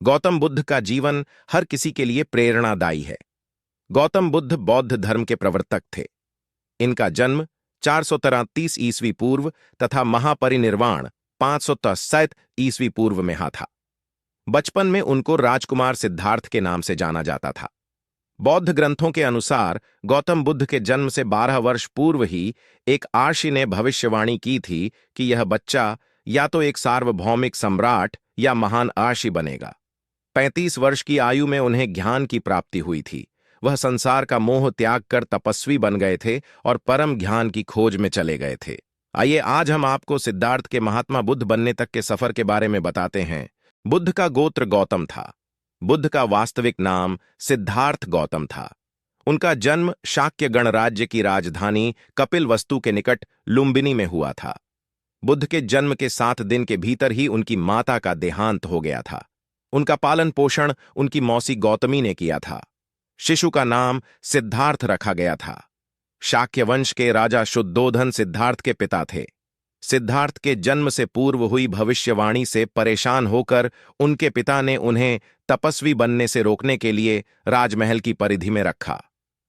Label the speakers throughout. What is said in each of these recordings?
Speaker 1: गौतम बुद्ध का जीवन हर किसी के लिए प्रेरणादायी है। गौतम बुद्ध बौद्ध धर्म के प्रवर्तक थे। इनका जन्म 433 ईस्वी पूर्व तथा महापरिनिर्वाण 563 ईस्वी पूर्व में था। बचपन में उनको राजकुमार सिद्धार्थ के नाम से जाना जाता था। बौद्ध ग्रंथों के अनुसार गौतम बुद्ध के जन्म से 12 वर्ष पूर्व ही एक आर्षि ने भविष्यवाणी की थी कि यह बच्चा या तो एक सार्वभौमिक सम्राट या महान आर्षि बनेगा। 35 वर्ष की आयु में उन्हें ज्ञान की प्राप्ति हुई थी। वह संसार का मोह त्याग कर तपस्वी बन गए थे और परम ज्ञान की खोज में चले गए थे। आइए आज हम आपको सिद्धार्थ के महात्मा बुद्ध बनने तक के सफर के बारे में बताते हैं। बुद्ध का गोत्र गौतम था। बुद्ध का वास्तविक नाम सिद्धार्थ गौतम था। उनका जन्म शाक्य गणराज्य की राजधानी कपिलवस्तु के निकट लुम्बिनी में हुआ था। बुद्ध के जन्म के 7 दिन के भीतर ही उनकी माता का देहांत हो गया था। उनका पालन पोषण उनकी मौसी गौतमी ने किया था। शिशु का नाम सिद्धार्थ रखा गया था। शाक्य वंश के राजा शुद्धोधन सिद्धार्थ के पिता थे। सिद्धार्थ के जन्म से पूर्व हुई भविष्यवाणी से परेशान होकर उनके पिता ने उन्हें तपस्वी बनने से रोकने के लिए राजमहल की परिधि में रखा।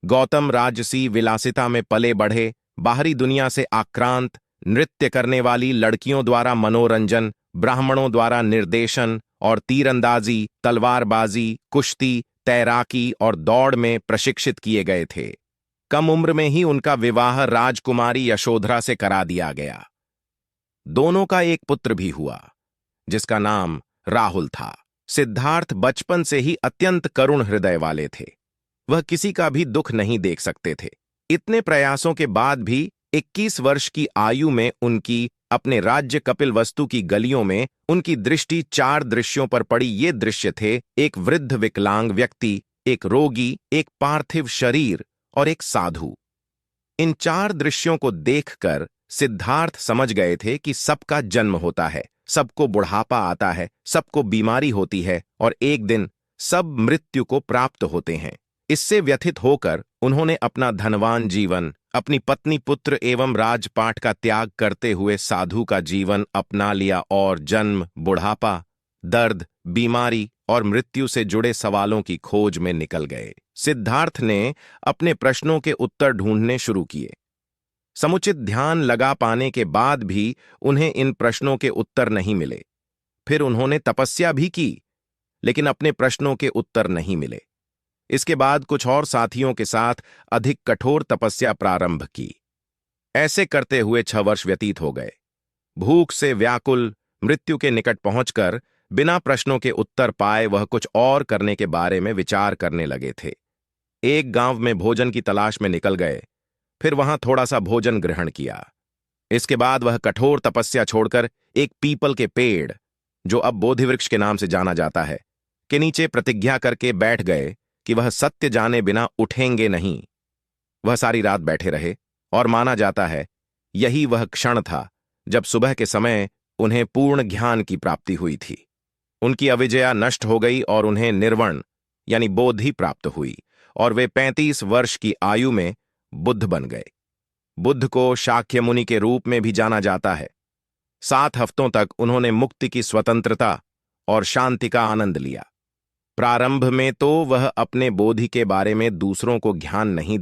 Speaker 1: गौतम राजसी विलासिता में पले बढ़े। बाहरी दुनिया से आक्रांत, नृत्य करने वाली लड़कियों द्वारा मनोरंजन, ब्राह्मणों द्वारा निर्देशन और तीरंदाजी, तलवारबाजी, कुश्ती, तैराकी और दौड़ में प्रशिक्षित किए गए थे। कम उम्र में ही उनका विवाह राजकुमारी यशोधरा से करा दिया गया। दोनों का एक पुत्र भी हुआ जिसका नाम राहुल था। सिद्धार्थ बचपन से ही अत्यंत करुण हृदय वाले थे। वह किसी का भी दुख नहीं देख सकते थे। इतने प्रयासों के बाद भी 21 वर्ष की आयु में उनकी अपने राज्य कपिलवस्तु की गलियों में उनकी दृष्टि 4 दृश्यों पर पड़ी। ये दृश्य थे एक वृद्ध विकलांग व्यक्ति, एक रोगी, एक पार्थिव शरीर और एक साधु। इन 4 दृश्यों को देखकर सिद्धार्थ समझ गए थे कि सबका जन्म होता है, सबको बुढ़ापा आता है, सबको बीमारी होती है और एक दिन सब मृत्यु को प्राप्त होते हैं। इससे व्यथित होकर उन्होंने अपना धनवान जीवन, अपनी पत्नी, पुत्र एवं राजपाट का त्याग करते हुए साधु का जीवन अपना लिया और जन्म, बुढ़ापा, दर्द, बीमारी और मृत्यु से जुड़े सवालों की खोज में निकल गए। सिद्धार्थ ने अपने प्रश्नों के उत्तर ढूंढने शुरू किए। समुचित ध्यान लगा पाने के बाद भी उन्हें इन प्रश्नों के उत्तर नहीं मिले। फिर उन्होंने तपस्या भी की, लेकिन अपने प्रश्नों के उत्तर नहीं मिले। इसके बाद कुछ और साथियों के साथ अधिक कठोर तपस्या प्रारंभ की। ऐसे करते हुए 6 वर्ष व्यतीत हो गए। भूख से व्याकुल, मृत्यु के निकट पहुंचकर बिना प्रश्नों के उत्तर पाए वह कुछ और करने के बारे में विचार करने लगे थे। एक गांव में भोजन की तलाश में निकल गए। फिर वहां थोड़ा सा भोजन ग्रहण किया। इसके बाद वह कठोर तपस्या छोड़कर एक पीपल के पेड़, जो अब बोधि वृक्ष के नाम से जाना जाता है, के नीचे प्रतिज्ञा करके बैठ गए कि वह सत्य जाने बिना उठेंगे नहीं। वह सारी रात बैठे रहे और माना जाता है यही वह क्षण था जब सुबह के समय उन्हें पूर्ण ज्ञान की प्राप्ति हुई थी। उनकी अविजया नष्ट हो गई और उन्हें निर्वण यानी बोधि प्राप्त हुई और वे 35 वर्ष की आयु में बुद्ध बन गए। बुद्ध को शाक्य मुनि के रूप में भी जाना जाता है। 7 हफ्तों तक उन्होंने मुक्ति की स्वतंत्रता और शांति का आनंद लिया। प्रारंभ में तो वह अपने बोधि के बारे में दूसरों को ज्ञान नहीं